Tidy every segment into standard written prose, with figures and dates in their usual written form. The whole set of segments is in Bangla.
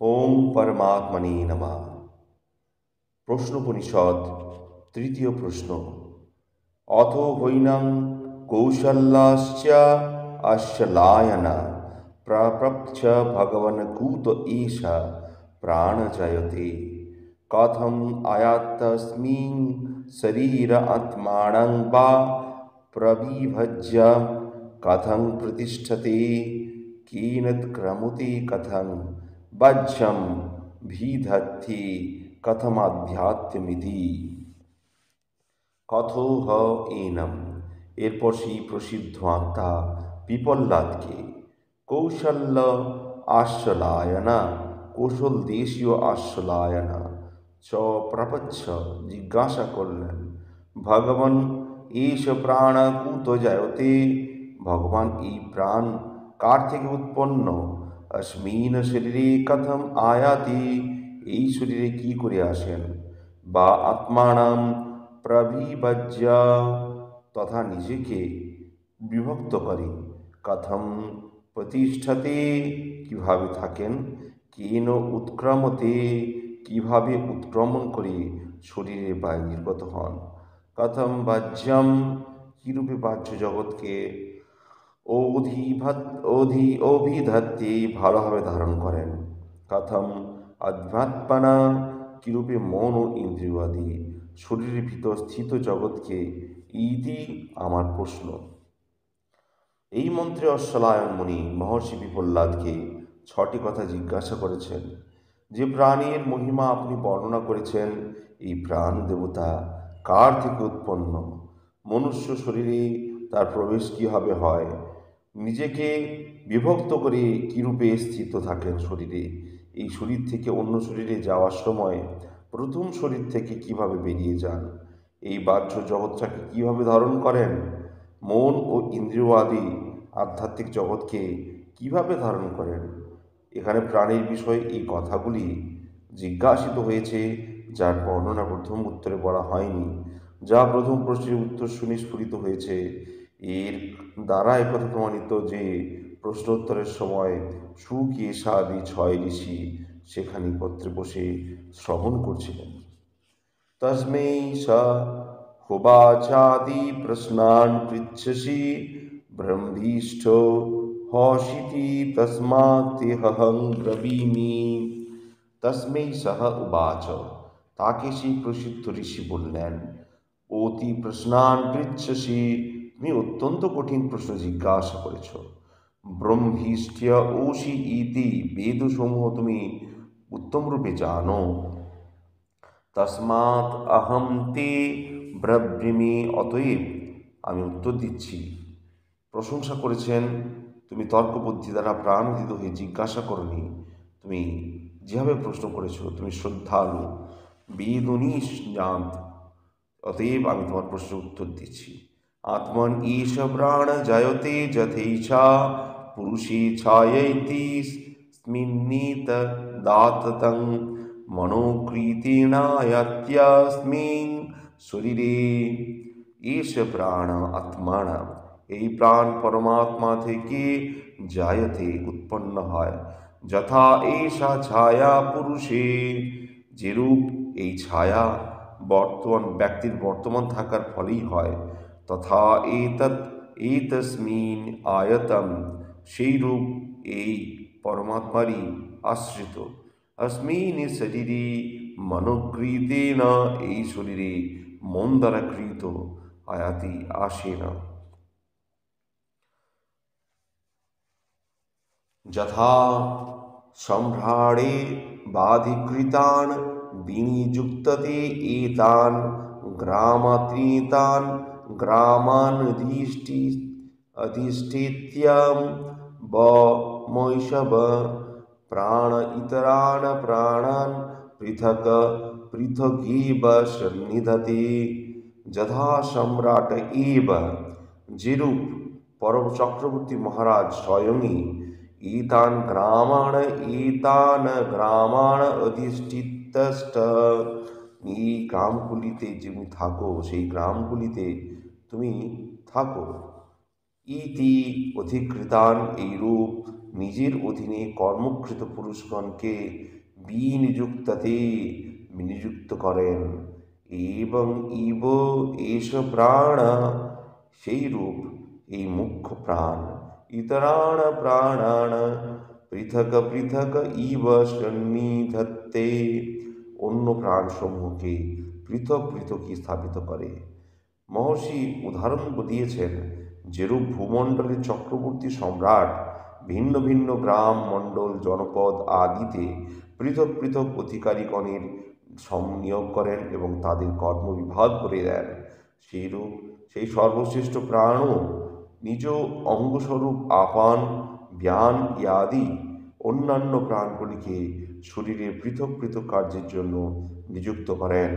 ওম পরমাত্মনে নমঃ। প্রশ্নোপনিষদ তৃতীয় প্রশ্ন। অথো হৈনং কৌশল্যাশ্চ আশ্চলায়ন প্রপৃচ্ছ ভগবন কুত এষ প্রাণজয়তে কথম আয়াতস্মিং শরীর আত্মানং বা প্রবিভজ্য কথং প্রতিষ্ঠতে কেন ক্রমুতে কথং বজ্রম ভিদধতি কথমাধ্যাত্মিতি। কথোহ এনম। এরপর সেই প্রসিদ্ধ আত্মা পিপল্লাদকে কৌশল্য আশ্রলায়না, কৌশল দেশীয় আশ্রলায়না চ প্রপচ্ছ, জিজ্ঞাসা করলেন, ভগবান এষ প্রাণ কুত জায়তে, ভগবান এই প্রাণ কার থেকে উৎপন্ন, অস্মিন শরীরে কথম আয়াতি, এই শরীরে কি করে আসেন, বা আত্মানাম প্রবিভজ্য, তথা নিজেকে বিভক্ত করে, কথম প্রতিষ্ঠতে, কিভাবে থাকেন, কেন উৎক্রমতে, কিভাবে উৎক্রমণ করে শরীরে বাইরে নির্গত হন, কথম বাহ্যম, কিরূপে বাহ্য জগৎকে অভিধত্তে, ভালোভাবে ধারণ করেন, কথম অধ্যাত্মনা, কিরূপে মন ও ইন্দ্রিয় আদি শরীরের ভিতর স্থিত জগৎকে, ইতি আমার প্রশ্ন। এই মন্ত্রে অশ্বলায়ন মুনি মহর্ষি বিপ্রহ্লাদকে 6টি কথা জিজ্ঞাসা করেছেন। যে প্রাণীর মহিমা আপনি বর্ণনা করেছেন, এই প্রাণ দেবতা কার থেকে উৎপন্ন, মনুষ্য শরীরে তার প্রবেশ কীভাবে হয়, নিজেকে বিভক্ত করে কীরূপে স্থিত থাকেন শরীরে, এই শরীর থেকে অন্য শরীরে যাওয়ার সময় প্রথম শরীর থেকে কিভাবে বেরিয়ে যান, এই বাহ্য জগৎটাকে কিভাবে ধারণ করেন, মন ও ইন্দ্রিয় আদি আধ্যাত্মিক জগৎকে কিভাবে ধারণ করেন। এখানে প্রাণীর বিষয়ে এই কথাগুলি জিজ্ঞাসিত হয়েছে, যার বর্ণনা প্রথম উত্তরে বলা হয়নি। যা প্রথম প্রশ্নের উত্তর শুনে স্ফুরিত হয়েছে, এর দ্বারা একথা প্রমাণিত যে প্রশ্নোত্তরের সময় সুকেশাদি 6 ঋষি সেখানে পত্রে বসে শ্রবণ করছিলেন। তস্मै স হোবাচাদি প্রশ্নান পৃচ্ছসি ব্রহ্মীষ্ঠো হসিতি তস্মাতেহং ব্রবীমি। তস্मै সহ উবাচ, তাকে সেই প্রসিদ্ধ ঋষি বললেন, অতি প্রশ্নান পৃচ্ছসি, তুমি অত্যন্ত কঠিন প্রশ্ন জিজ্ঞাসা করেছ। ব্রহ্মীষ্ঠ ওষি ইতি, বেদসমূহ তুমি উত্তম রূপে জানো। তস্মাৎ অহম তে ব্রব্রিমি, অতএব আমি উত্তর দিচ্ছি। প্রশংসা করেছেন, তুমি তর্ক বুদ্ধি দ্বারা প্রাণোদিত হয়ে জিজ্ঞাসা করনি, তুমি যেভাবে প্রশ্ন করেছ তুমি শ্রদ্ধালু, বেদুনিশ জানত, অতএব আমি তোমার প্রশ্নের উত্তর দিচ্ছি। আত্মন ঈশ প্রাণ জায়তে যথেচ্ছা, পুরুষে ছায়তি স্মিন্নিত দাততং, মনোকৃতেনায়াত্যাস্মিন শরীরে। ঈশ প্রাণ আত্মাণ, এই প্রাণ পরমাত্মা থেকে জায়তে উৎপন্ন হয়, যথা এষা ছায়া পুরুষে, যেরূপ এই ছায়া বর্তমান ব্যক্তির বর্তমান থাকার ফলেই হয়, তথা এতস্মিন আয়তম, সেই রূপ এই পরমাত্মারই আশ্রিত, অস্মিন শরীরে মনোকৃতেন, এই শরীরে মন দ্বারা কৃত, আয়াতি আসে না। যথা সম্ভ্রাড়ে বাধিকৃতান বিনিযুক্ততে এতান গ্রামাত্রিতান গ্রামান অধিষ্ঠিত্যম বৈষব প্রাণ ইতরান প্রাণান পৃথক পৃথগেব সন্নিধতে। যথা সম্রাট এব, যেরূপ পরম চক্রবর্তী মহারাজ স্বয়ংই এতান গ্রামাণ অধিষ্ঠিতস্ত, এই গ্রামগুলিতে তুমি থাকো, সেই গ্রামগুলিতে তুমি থাকো। ইতি অধিকৃতান, এই রূপ নিজের অধীনে কর্মকৃত পুরুষগণকে বিনিযুক্তাতে নিযুক্ত করেন। এবং ইব এষ প্রাণ, সেই রূপ এই মুখ্য প্রাণ, ইতরাণ প্রাণান পৃথক পৃথক ইব সন্নিধত্তে, অন্য প্রাণসমূহকে পৃথক পৃথকই স্থাপিত করে। মহর্ষি উদাহরণ দিয়েছেন, যেরূপ ভূমণ্ডলের চক্রবর্তী সম্রাট ভিন্ন ভিন্ন গ্রাম, মণ্ডল, জনপদ আদিতে পৃথক পৃথক অধিকারীগণের নিয়োগ করেন এবং তাদের কর্মবিভাগ করে দেন, সেইরূপ সেই সর্বশ্রেষ্ঠ প্রাণও নিজ অঙ্গস্বরূপ আপান, জ্ঞান ইত্যাদি অন্যান্য প্রাণগুলিকে শরীরের পৃথক পৃথক কার্যের জন্য নিযুক্ত করেন।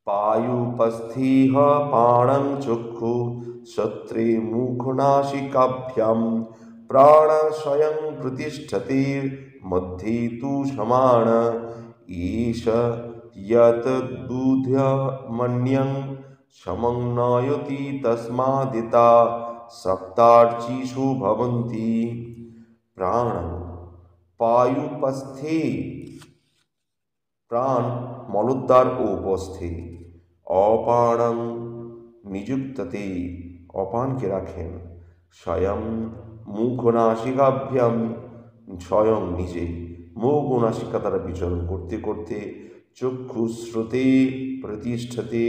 পায়ুপস্থিহ পাণং চক্ষু সত্রে মুখনাসিকাভ্যাম প্রাণ স্বয়ং প্রতিষ্ঠতে মধ্যে তু সমান ঈশ যতদ্বুদ্ধ্যমন্যং সমন্বয়তি তস্মাদিতা সপ্তার্চিষু ভবন্তি। প্রাণ পায়ুপস্থে, প্রাণ মলদ্বার ও উপস্থে, অপানং নিযুক্ততে, অপানকে রাখেন, স্বয়ং মুখনাসিকাভ্যাম, স্বয়ং নিজে মুখ ও নাসিকা দ্বারা বিচরণ করতে করতে, চক্ষুশ্রোতে প্রতিষ্ঠতে,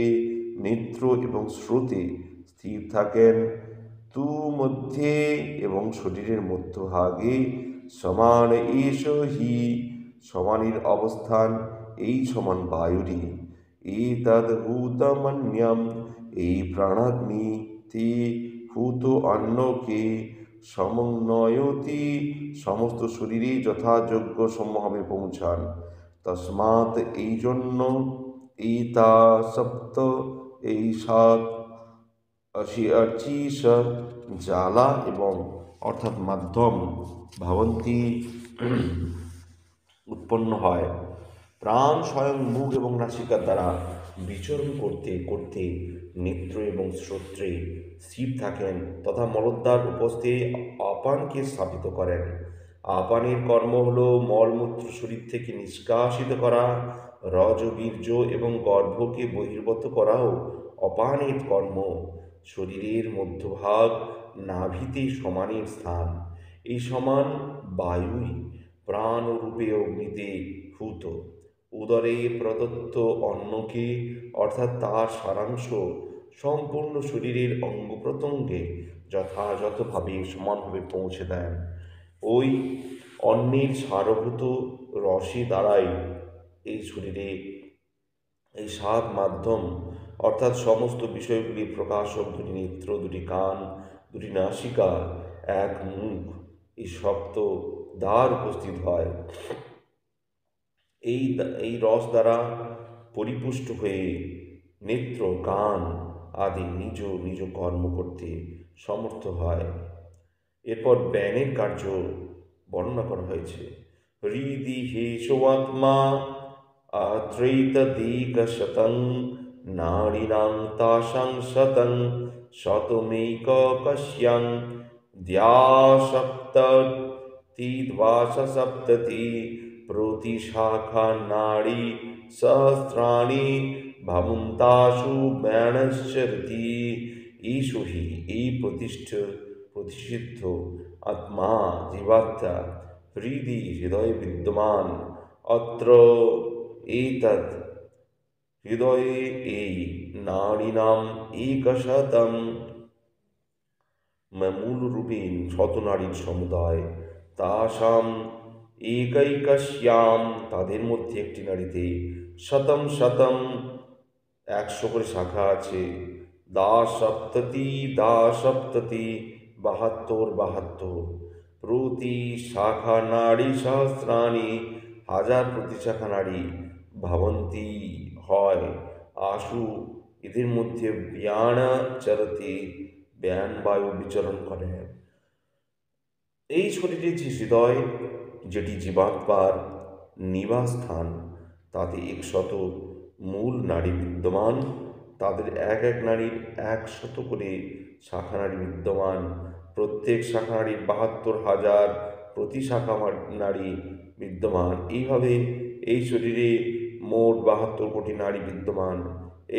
নেত্র এবং স্রোতে স্থির থাকেন, তু মধ্যে এবং শরীরের মধ্যভাগে, সমান এষ হি, সমানের অবস্থান এই সমান বায়ুরই, এতদ্ভূতমন্যম, এই প্রাণাগ্নি তে ভূত অন্নকে সমন্বয়তি, সমস্ত শরীরে যথাযোগ্য সমভাবে পৌঁছান। তস্মাৎ এই জন্য, এতা সপ্ত, এই সাত, অর্চিষ জ্বালা এবং অর্থাৎ মাধ্যম, ভবন্তি উৎপন্ন হয়। প্রাণ স্বয়ং মুখ এবং নাসিকার দ্বারা বিচরণ করতে করতে নেত্র এবং শ্রোত্রে স্থির থাকেন তথা মলদ্বার উপস্থে আপানকে স্থাপিত করেন। আপানের কর্ম হল মলমূত্র শরীর থেকে নিষ্কাশিত করা, রজ, বীর্য এবং গর্ভকে বহির্গত করাও অপানের কর্ম। শরীরের মধ্যভাগ নাভিতে সমানের স্থান, এই সমান বায়ুই প্রাণরূপে অগ্নিতে ভূত। উদরে প্রদত্ত অন্নকে অর্থাৎ তার সারাংশ সম্পূর্ণ শরীরের অঙ্গ প্রত্যঙ্গে যথাযথভাবে সমানভাবে পৌঁছে দেন। ওই অন্নের সারভূত রসে দ্বারাই এই শরীরে এই সাত মাধ্যম অর্থাৎ সমস্ত বিষয়গুলির প্রকাশক, দুটি নেত্র, দুটি কান, দুটি নাসিকা, এক মুখ, এই সপ্ত দ্বার উপস্থিত হয়। এই রস দ্বারা পরিপুষ্ট হয়ে নেত্র, কান আদি নিজ নিজ কর্ম করতে সমর্থ হয়। এরপর ব্যানের কার্য বর্ণনা করা হয়েছে। হৃদি হেষোয়াত্মা ত্রৈতদিকশতং নাড়ীনাং তাসাং শতং শতমেককস্যাং দ্বাসপ্ততির্দ্বাসপ্ততি প্রতিশাখা নাড়ী সহস্রাণি ভবন্তাসু ব্যাণশ্চরতি। ঈশু হি, এই প্রতিষিদ্ধ আত্মা জীবাত্মা হৃদি হৃদয়ে বিদ্যমান। অত্র এতদ, হৃদয়ে এই নাড়ীনাম একশতম, মূলরূপে শতনাড়ীর সমুদায়, তাসাম একৈকস্যাম, তাদের মধ্যে একটি নাড়ীতে, শতম শতম 100 করে শাখা আছে, দ্বাসপ্ততি 72 প্রতি শাখা নাড়ী সহস্রাণি, 1000 প্রতি শাখা নাড়ী, ভবন্তি হয়, আশু এদের মধ্যে ব্যাণ চরতি, ব্যান বায়ু বিচরণ করে। এই শরীরের যে হৃদয়, যেটি জীবাত্মার নিবাস স্থান, তাতে 100 মূল নাড়ী বিদ্যমান, তাদের এক এক নাড়ীর 100 করে শাখা নাড়ী বিদ্যমান। প্রত্যেক শাখা নাড়ী ৭২,০০০ প্রতি শাখা নাড়ী বিদ্যমান। এইভাবে এই শরীরে মোট ৭২ কোটি নাড়ী বিদ্যমান।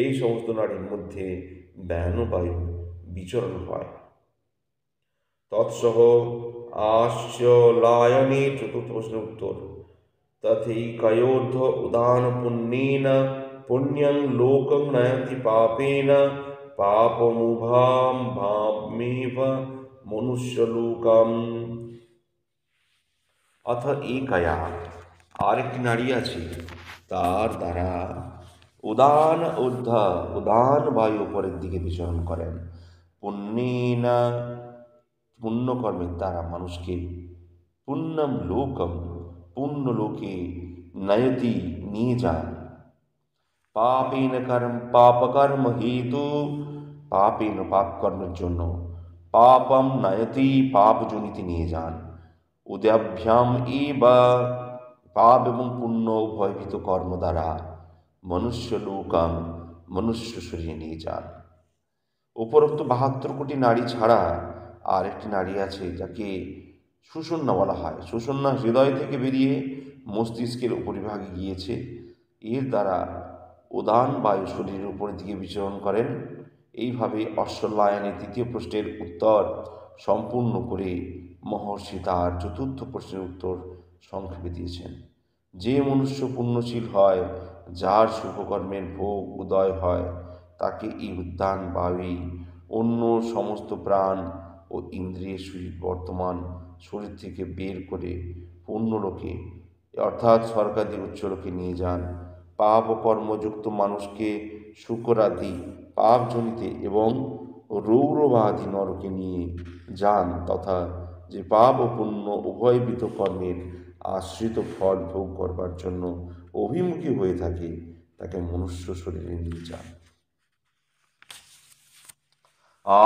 এই সমস্ত নাড়ীর মধ্যে ব্যানবায়ু বিচরণ হয়। তৎসহ আশ্চলায়নে, চতুর্থ প্রশ্নের উত্তর, তথৈকয়োর্ধ্ব উদান পুণ্যেন পুণ্যং লোকং নয়তি পাপেন পাপমুভাম ভামেভ মনুষ্যলোকম। অথ একয়া, আরেকটি নারী আছে, তার দ্বারা উদান বায়ু উপরের দিকে বিচরণ করেন। পুণ্যেনা, পুণ্যকর্মের দ্বারা মানুষকে, পুণ্যম লোকম, পুণ্য লোকে, নয়তি নিয়ে যান, পাপেন পাপকর্ম হেতু, পাপেন পাপ কর্মের জন্য, পাপম নয়তি পাপ জনিতে নিয়ে যান, উদ্যাভ্যাম বা পাপ এবং পুণ্য উভয়ভীত কর্ম দ্বারা মনুষ্য লোকাং, মনুষ্য শরীরে নিয়ে যান। উপরোক্ত ৭২ কোটি নারী ছাড়া আরেকটি নারী আছে যাকে সুষুম্না বলা হয়। সুষুম্না হৃদয় থেকে বেরিয়ে মস্তিষ্কের উপরিভাগে গিয়েছে। এর দ্বারা উদান বায়ু শরীরের উপরের দিকে বিচরণ করেন। এইভাবে অশ্বলায়নে তৃতীয় প্রশ্নের উত্তর সম্পূর্ণ করে মহর্ষি তার চতুর্থ প্রশ্নের উত্তর সংক্ষেপে দিয়েছেন। যে মনুষ্য পুণ্যশীল হয়, যার শুভকর্মের ভোগ উদয় হয়, তাকে এই উদ্যান বায়ুই অন্য সমস্ত প্রাণ ও ইন্দ্রিয়ের শরীর বর্তমান শরীর থেকে বের করে পুণ্যলোকে অর্থাৎ স্বর্গাদি উচ্চলোকে নিয়ে যান। পাপ ও কর্মযুক্ত মানুষকে শুকরাদি পাপজনিতে এবং রৌরবাদি নরকে নিয়ে যান, তথা যে পাপ ও পুণ্য উভয়বিধ কর্মের আশ্রিত ফল ভোগ করবার জন্য অভিমুখী হয়ে থাকে, তাকে মনুষ্য শরীরে নিয়ে যান।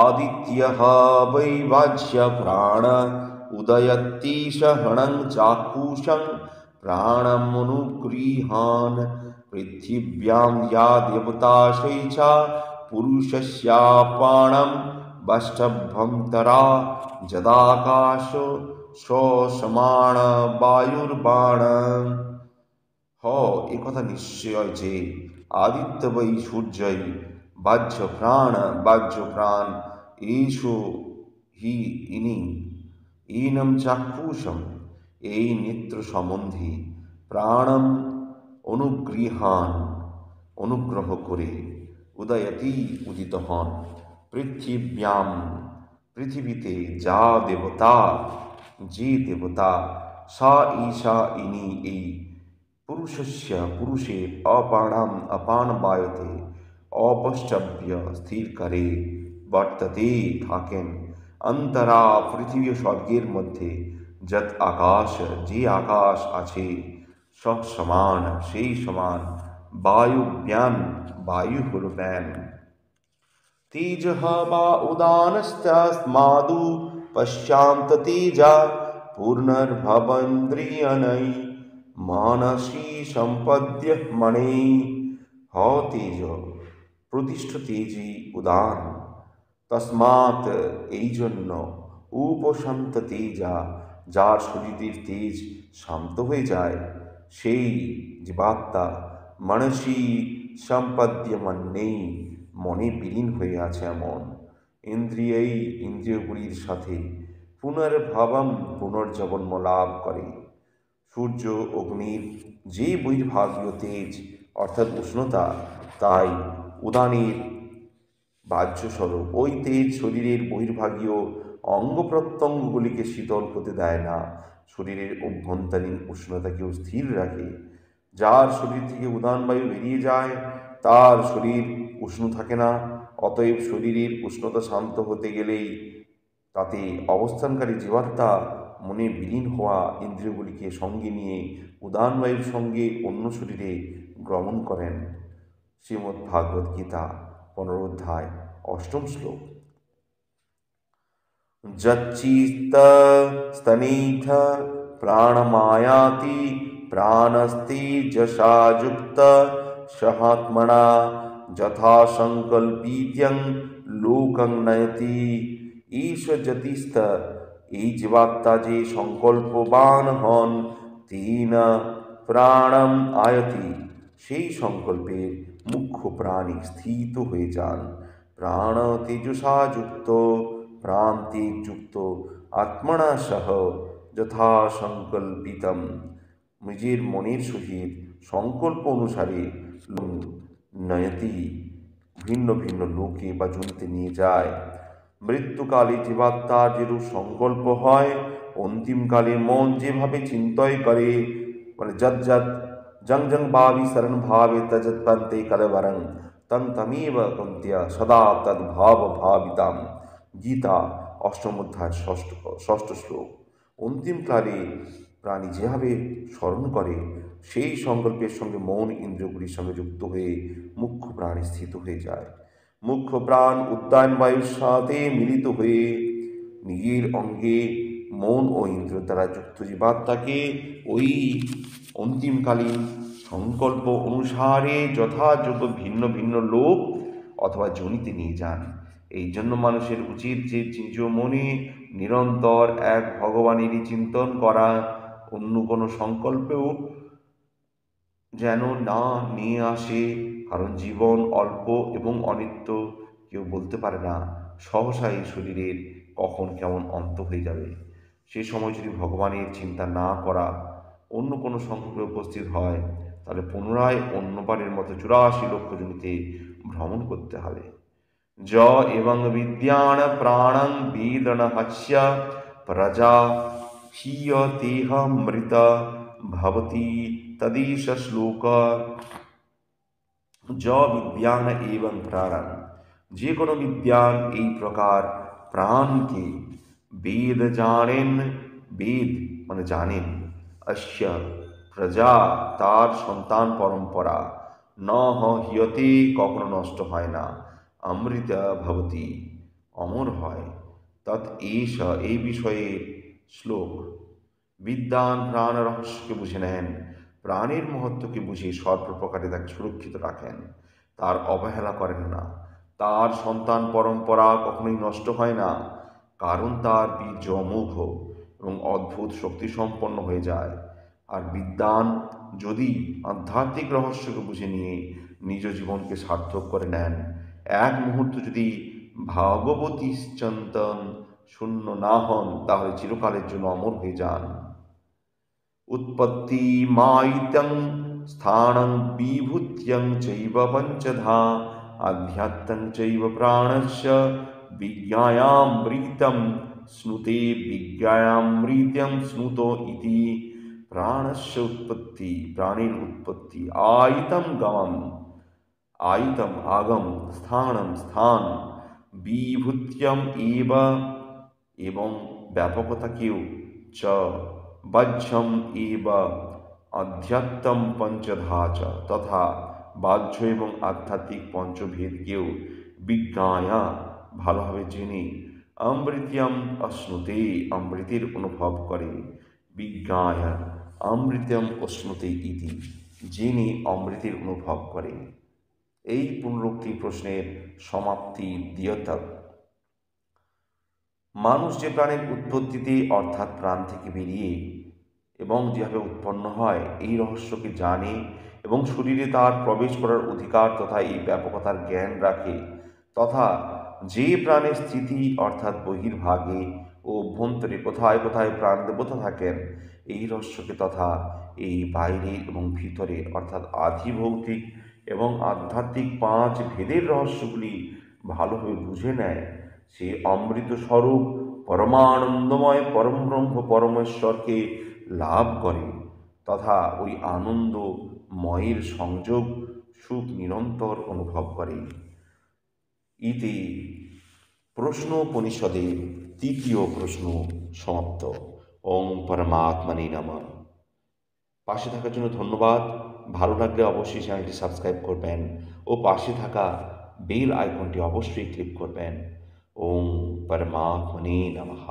আদিত্যঃ বৈ বাহ্য প্রাণ উদয়তিশহণং চাক্ষুষং প্রাণমনুগৃহান পৃথিব্যাং ইয়া দেবতা শৈচা পুরুষস্যাপাণং বষ্টভ্যন্তরা যদাকাশ সসমাণ বায়ুর্বাণ। একথা নিশ্চয় যে আদিত্য বৈ সূর্যই বাহ্য প্রাণ এষু হি ইনি ইনম চাক্ষুষম, এই নেত্র সম্বন্ধী প্রাণম অনুগৃহান, অনুগ্রহ করে, উদয়তি উদিত হন, পৃথিব্যাম পৃথিবীতে, যা দেবতা যে দেবতা, সা ঈশা ইনি এই পুরুষস্য পুরুষের অপান বায়ুতে অপষ্টভ্য স্থির করে, বর্ততে থাকেন, অন্তরা পৃথিবী স্বর্গের মধ্যে, যৎ আকাশ যে আকাশ আছে, সমান সেই সমান, বায়ুব্যান বায়ু হল ব্যান, তেজ বা উদানস্তস্মাদু পশ্চান্ত তেজা পুনর্ভবন্দ্রিয়নৈ মানসী সম্পদ্য মণি। তেজ প্রতিষ্ঠ তেজি উদান, তস্মাৎ এই জন্য, উপশান্ত তেজা যার শরীরের তেজ শান্ত হয়ে যায়, সেই জীবাত্মা মনসী সম্পদ্যমান্যেই মনে বিলীন হয়ে আছে এমন, ইন্দ্রিয়গুলির সাথে পুনর্ভাবম পুনর্জন্ম লাভ করে। সূর্য অগ্নির যে বহির্ভাগীয় তেজ অর্থাৎ উষ্ণতা, তাই উদানের বাহ্যস্বরূপ। ওই তেজ শরীরের বহির্ভাগীয় অঙ্গ প্রত্যঙ্গগুলিকে শীতল হতে দেয় না, শরীরের অভ্যন্তরীণ উষ্ণতাকেও স্থির রাখে। যার শরীর থেকে উদান বায়ু বেরিয়ে যায়, তার শরীর উষ্ণ থাকে না। অতএব শরীরের উষ্ণতা শান্ত হতে গেলেই তাতে অবস্থানকারী জীবাত্মা মনে বিলীন হওয়া ইন্দ্রিয়গুলিকে সঙ্গে নিয়ে উদান বায়ুর সঙ্গে অন্য শরীরে গমন করেন। শ্রীমদ্ ভাগবত গীতা 15 অধ্যায় 8ম শ্লোক। যচ্চিত্তস্তনিথ প্রাণমায়াতি প্রাণস্তেজসা যুক্ত সহাত্মনা যথা সংকল্পিত্যং লোকং নয়তি। ঈশ যতিস্ত, এই জীবাত্মা যে সংকল্পবান হন, তিন প্রাণম আয়তি, সেই সংকল্পের মুখ্য প্রাণী স্থিত হয়ে যান। প্রাণ তেজসা যুক্ত, প্রাণ তেজ যুক্ত আত্মনা সহ যথা সংকল্পিতম, নিজের মনের সহিত সংকল্প অনুসারে নয়তি, ভিন্ন ভিন্ন লোকে বা জনিতে নিয়ে যায়। মৃত্যুকালে জীবাত্মার যেরূপ সংকল্প হয়, অন্তিমকালে মন যেভাবে চিন্তয় করে, মানে যৎ যৎ জং জং ভাবি শরণ ভাবে তজৎ পন্তে কলবরং তং তমেব কুন্ত্য সদা তদ ভাব ভাবিতাম। গীতা অষ্টম অধ্যায় ষষ্ঠ শ্লোক। অন্তিমকালে প্রাণী যেভাবে স্মরণ করে, সেই সংকল্পের সঙ্গে মন ইন্দ্রিয়গুলির সঙ্গে যুক্ত হয়ে মুখ্য প্রাণে স্থিত হয়ে যায়। মুখ্য প্রাণ উদ্যান বায়ুর সাথে মিলিত হয়ে নিজের অঙ্গে মন ও ইন্দ্রিয় দ্বারা যুক্ত জীবাত্মাকে ওই অন্তিমকালীন সংকল্প অনুসারে যথাযোগ্য ভিন্ন ভিন্ন লোক অথবা জনিতে নিয়ে যান। এই জন্য মানুষের উচিত যে নিজ মনে নিরন্তর এক ভগবানেরই চিন্তন করা, অন্য কোনো সংকল্পেও যেন না নিয়ে আসে। কারণ জীবন অল্প এবং অনিত্য, কেউ বলতে পারে না সহসা এই শরীরের কখন কেমন অন্ত হয়ে যাবে। সে সময় যদি ভগবানের চিন্তা না করা অন্য কোনো সংকল্পে উপস্থিত হয়, তাহলে পুনরায় অন্যবারের মতো 84 লক্ষ জনিতে ভ্রমণ করতে হবে। য এবং বিদ্যান প্রাণং বেদন হস্য প্রজা হিয়তেহমৃত ভবতি তদীশ শ্লোক। য বিদ্যান এবং প্রাণং, যে কোনো বিদ্যান এই প্রকার প্রাণকে, বেদ জানেন, বেদ মানে জানেন, অস্য প্রজা তার সন্তান পরম্পরা, ন হিয়তে কখনো নষ্ট হয় না, অমৃত ভবতি অমর হয়, তৎ এষ এই বিষয়ে শ্লোক। বিদ্যান প্রাণ রহস্যকে বুঝে নেন, প্রাণের মহত্বকে বুঝে সর্বপ্রকারে তাকে সুরক্ষিত রাখেন, তার অবহেলা করেন না। তার সন্তান পরম্পরা কখনোই নষ্ট হয় না, কারণ তার বীর্য অমোঘ এবং অদ্ভুত শক্তি সম্পন্ন হয়ে যায়। আর বিদ্বান যদি আধ্যাত্মিক রহস্যকে বুঝে নিয়ে নিজ জীবনকে সার্থক করে নেন, এক মুহূর্ত যদি ভাগবতী চিন্তন শূন্য না হন, তাহলে চিরকালের জন্য অমর হয়ে যান। উৎপত্তি মায়িত্যং স্থানং বিভূত্যং চৈব পঞ্চধা, আধ্যাত্মং চৈব প্রাণস্য বিজ্ঞায়ামৃতং স্নুতে, বিজ্ঞায়ামৃতং স্নুত ইতি। প্রাণস্য উৎপত্তি, প্রাণের উৎপত্তি, আয়িতম গমম, আয়িতম আগম, স্থানম স্থান, বিভূত্যম এব এবং ব্যাপকতাকেও, চ বাহ্যম এব আধ্যাত্মম পঞ্চধা চ তথা বাহ্য এবং আধ্যাত্মিক পঞ্চভেদকেও বিজ্ঞায়া ভালোভাবে জেনে, অমৃত্যম অশ্নুতে অমৃতের অনুভব করে, বিজ্ঞায়া অমৃতম অশ্নুতে ইতি জেনে অমৃতের অনুভব করে। এই পুনরুক্তি প্রশ্নের সমাপ্তি দ্বিতীয়ত। মানুষ যে প্রাণের উৎপত্তিতে অর্থাৎ প্রাণ থেকে বেরিয়ে এবং যেভাবে উৎপন্ন হয় এই রহস্যকে জানে এবং শরীরে তার প্রবেশ করার অধিকার তথা এই ব্যাপকতার জ্ঞান রাখে, তথা যে প্রাণের স্থিতি অর্থাৎ বহির্ভাগে ও অভ্যন্তরে কোথায় কোথায় প্রাণ দেবতা থাকেন, এই রহস্যকে তথা এই বাইরে এবং ভিতরে অর্থাৎ আধিভৌতিক এবং আধ্যাত্মিক 5 ভেদের রহস্যগুলি ভালোভাবে বুঝে নেয়, সে অমৃত স্বরূপ পরমানন্দময় পরমব্রহ্ম পরমেশ্বরকে লাভ করে তথা ওই আনন্দময়ের সংযোগ সুখ নিরন্তর অনুভব করে। ইতি প্রশ্নোপনিষদের তৃতীয় প্রশ্ন সমাপ্ত। ওং পরমাত্মনে নমঃ। পাশে থাকার জন্য ধন্যবাদ। ভালো লাগলে অবশ্যই চ্যানেলটি সাবস্ক্রাইব করবেন ও পাশে থাকা বেল আইকনটি অবশ্যই ক্লিক করবেন। ওং পরমাত্মনে নমঃ।